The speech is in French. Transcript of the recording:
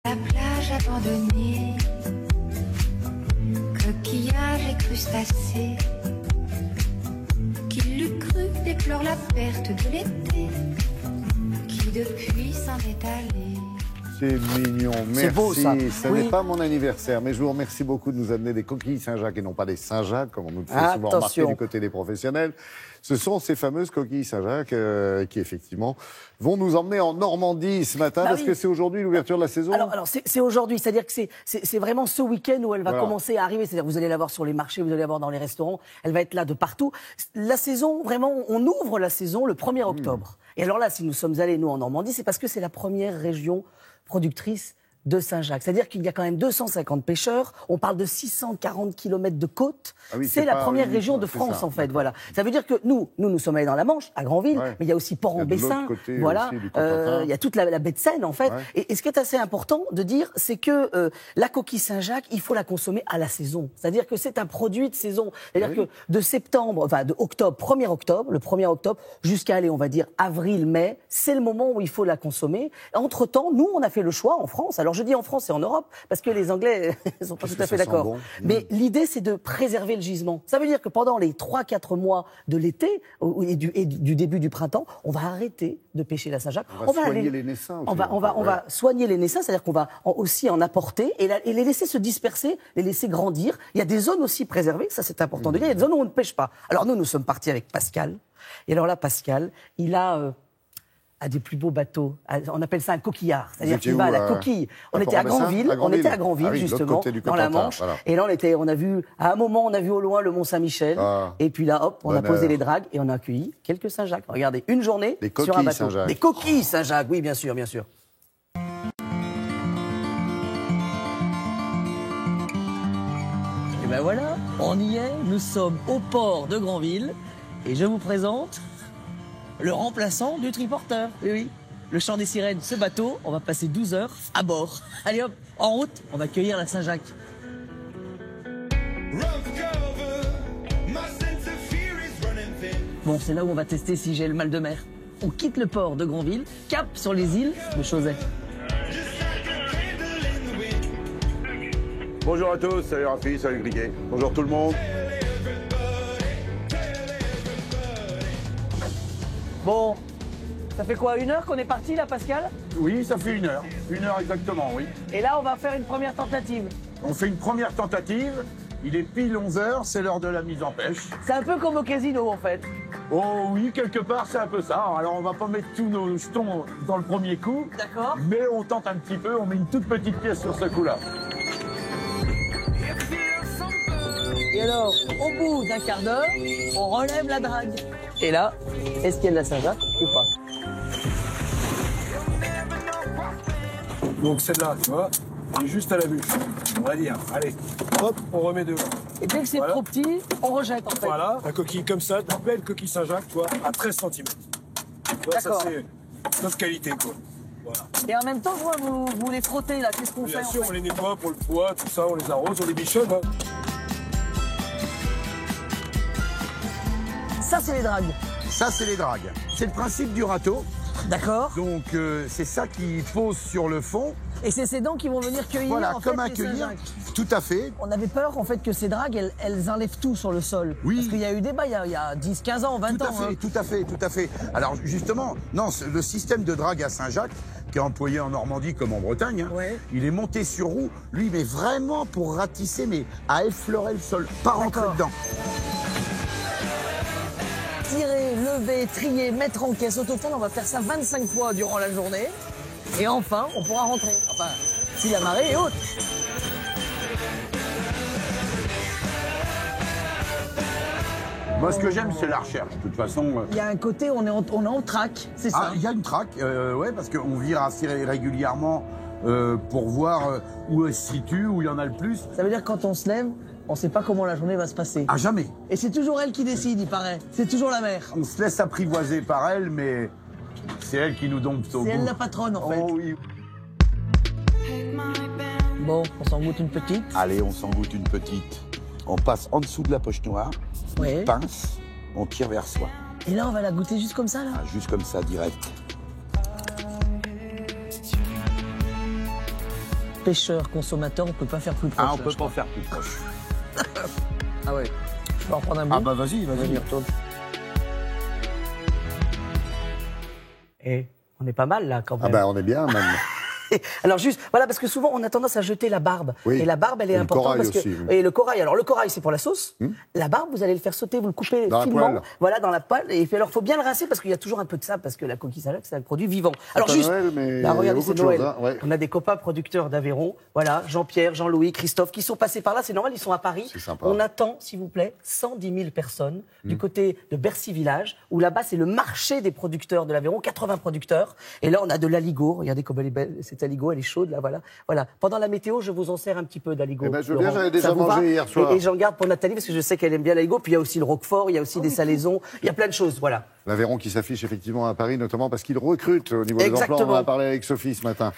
La plage abandonnée, coquillages et crustacés. Qui l'eût cru déplore la perte de l'été, qui depuis s'en est allé. C'est mignon, merci. C'est beau, ça. Ce Oui. n'est pas mon anniversaire, mais je vous remercie beaucoup de nous amener des coquilles Saint-Jacques et non pas des Saint-Jacques, comme on nous le fait souvent remarquer Attention. du côté des professionnels. Ce sont ces fameuses coquilles Saint-Jacques qui, effectivement, vont nous emmener en Normandie ce matin, Bah parce oui. que c'est aujourd'hui l'ouverture de la saison. Alors c'est aujourd'hui, c'est-à-dire que c'est vraiment ce week-end où elle va Voilà. commencer à arriver. C'est-à-dire que vous allez la voir sur les marchés, vous allez la voir dans les restaurants, elle va être là de partout. La saison, vraiment, on ouvre la saison le 1er octobre. Et alors là, si nous sommes allés, nous, en Normandie, c'est parce que c'est la première région productrice de Saint-Jacques. C'est-à-dire qu'il y a quand même 250 pêcheurs, on parle de 640 km de côte. Ah oui, c'est c'est la pas première uniquement, région de c'est France, ça, en fait. d'accord. Voilà. Ça veut dire que nous sommes allés dans la Manche, à Granville, Ouais. mais il y a aussi Il y a de Port-en-Bessin. l'autre côté Voilà. aussi, du Cotentin. Il y a toute la baie de Seine, en fait. Ouais. Et ce qui est assez important de dire, c'est que la coquille Saint-Jacques, il faut la consommer à la saison. C'est-à-dire que c'est un produit de saison. C'est-à-dire que de septembre, enfin de octobre, 1er octobre, le 1er octobre, jusqu'à aller, on va dire, avril, mai, c'est le moment où il faut la consommer. Entre-temps, nous, on a fait le choix en France. Alors je dis en France et en Europe, parce que les Anglais ne sont pas Parce tout que à fait ça sent d'accord. bon. Mais l'idée, c'est de préserver le gisement. Ça veut dire que pendant les 3-4 mois de l'été et du début du printemps, on va arrêter de pêcher la Saint-Jacques. On va soigner les naissins aussi, On va soigner les naissins, c'est-à-dire qu'on va aussi en apporter et les laisser se disperser, les laisser grandir. Il y a des zones aussi préservées, ça c'est important de dire. Il y a des zones où on ne pêche pas. Alors nous sommes partis avec Pascal. Et alors là, Pascal, il a des plus beaux bateaux. On appelle ça un coquillard. C'est-à-dire qu'il va à la coquille. On était à Granville, À Granville. on était Ah oui, de l'autre justement, côté du dans la Cotentin, Manche. voilà. Et là, on a vu, à un moment, on a vu au loin le Mont-Saint-Michel. Ah. Et puis là, hop, on a Bonheur. posé les dragues et on a accueilli quelques Saint-Jacques. Regardez, une journée Des sur un coquilles bateau. Saint-Jacques. Des coquilles Saint-Jacques, oui, bien sûr, bien sûr. Et ben voilà, on y est, nous sommes au port de Granville et je vous présente le remplaçant du triporteur. Oui, oui. Le chant des sirènes, ce bateau, on va passer 12 heures à bord. Allez hop, en route, on va cueillir la Saint-Jacques. Bon, c'est là où on va tester si j'ai le mal de mer. On quitte le port de Granville, cap sur les îles de Chauzet. Bonjour à tous, salut Rafi, salut Griguet. Bonjour tout le monde. Bon, ça fait quoi, 1 heure qu'on est parti là, Pascal? Oui, ça fait 1 heure. 1 heure exactement, oui. Et là, on va faire une première tentative. On fait une première tentative. Il est pile 11 heures, c'est l'heure de la mise en pêche. C'est un peu comme au casino, en fait. Oh oui, quelque part, c'est un peu ça. Alors on va pas mettre tous nos jetons dans le premier coup. D'accord. Mais on tente un petit peu, on met une toute petite pièce sur ce coup-là. Et alors, au bout d'un quart d'heure, on relève la drague. Et là, est-ce qu'il y a de la Saint-Jacques ou pas? Donc celle-là, tu vois, elle est juste à la bûche, on va dire. Allez, hop, on remet devant. Et dès que c'est Voilà. trop petit, on rejette, en fait. Voilà, la coquille comme ça, une belle coquille Saint-Jacques, tu vois, à 13 cm. Ça, D'accord. c'est notre qualité, quoi. Voilà. Et en même temps, vous les frottez, là. Qu'est-ce qu'on Bien fait, sûr, en on fait? les nettoie pour le poids, tout ça, on les arrose, on les bichonne. Hein. Ça, c'est les dragues. Ça, c'est les dragues. C'est le principe du râteau. D'accord. Donc, c'est ça qui pose sur le fond. Et c'est ces dents qui vont venir cueillir, Voilà, en comme fait, un les cueillir. Saint-Jacques. Tout à fait. On avait peur, en fait, que ces dragues, elles enlèvent tout sur le sol. Oui. Parce qu'il y a eu débat il y a 10, 15 ans, 20 Tout à ans. fait, hein. tout à fait, tout à fait. Alors, justement, non, le système de drague à Saint-Jacques, qui est employé en Normandie comme en Bretagne, hein, Ouais. il est monté sur roue, lui, mais vraiment pour ratisser, mais à effleurer le sol, pas rentrer D'accord. dedans. Tirer, lever, trier, mettre en caisse. Au total, on va faire ça 25 fois durant la journée. Et enfin, on pourra rentrer. Enfin, si la marée est haute. Moi, ce que j'aime, c'est la recherche. De toute façon, Il y a un côté, on est en track, c'est ça. Ah, il y a une traque, ouais, parce qu'on vire assez régulièrement pour voir où elle se situe, où il y en a le plus. Ça veut dire que quand on se lève, on ne sait pas comment la journée va se passer. À jamais. Et c'est toujours elle qui décide, il paraît. C'est toujours la mère. On se laisse apprivoiser par elle, mais c'est elle qui nous dompte au C'est elle bout. la patronne, en fait. Oh oui. Bon, on s'en goûte une petite. Allez, on s'en goûte une petite. On passe en dessous de la poche noire, Ouais. on pince, on tire vers soi. Et là, on va la goûter juste comme ça, là. Ah, juste comme ça, direct. pêcheur, consommateur, on peut pas faire plus proche. Ah, on là, peut je pas crois. faire plus proche. Ah ouais. Je peux en prendre un bout. Ah bah vas-y, On vas-y. y retourne. Et on est pas mal là quand Ah même. ben, on est bien, même. Alors juste, voilà, parce que souvent on a tendance à jeter la barbe. Oui. Et la barbe, elle est Et le importante corail parce que aussi, oui. et le corail. Alors le corail, c'est pour la sauce. La barbe, vous allez le faire sauter, vous le coupez Dans la finement, poêle. voilà, dans la poêle. Et puis alors, faut bien le rincer parce qu'il y a toujours un peu de sable parce que la coquille Saint-Jacques, c'est un produit vivant. Alors pas juste, Noël, mais il y là, a regardez, beaucoup c'est de Noël. choses, hein, ouais. On a des copains producteurs d'Aveyron. Voilà, Jean-Pierre, Jean-Louis, Christophe, qui sont passés par là. C'est normal, ils sont à Paris. C'est sympa. On attend, s'il vous plaît, 110 000 personnes du côté de Bercy Village, où là-bas c'est le marché des producteurs de l'Aveyron, 80 producteurs. Et là, on a de l'aligot. Regardez comme elle est belle, cette aligot, elle est chaude, là, voilà. Voilà. Pendant la météo, je vous en sers un petit peu d'aligot. Eh ben, je veux bien, Laurent. j'en ai déjà Ça vous mangé va hier soir. Et j'en garde pour Nathalie, parce que je sais qu'elle aime bien l'aligot. Puis il y a aussi le roquefort, il y a aussi des salaisons, il y a plein de choses, voilà. L'Aveyron qui s'affiche effectivement à Paris, notamment parce qu'il recrute au niveau des emplois. On en Exactement. a parlé avec Sophie ce matin.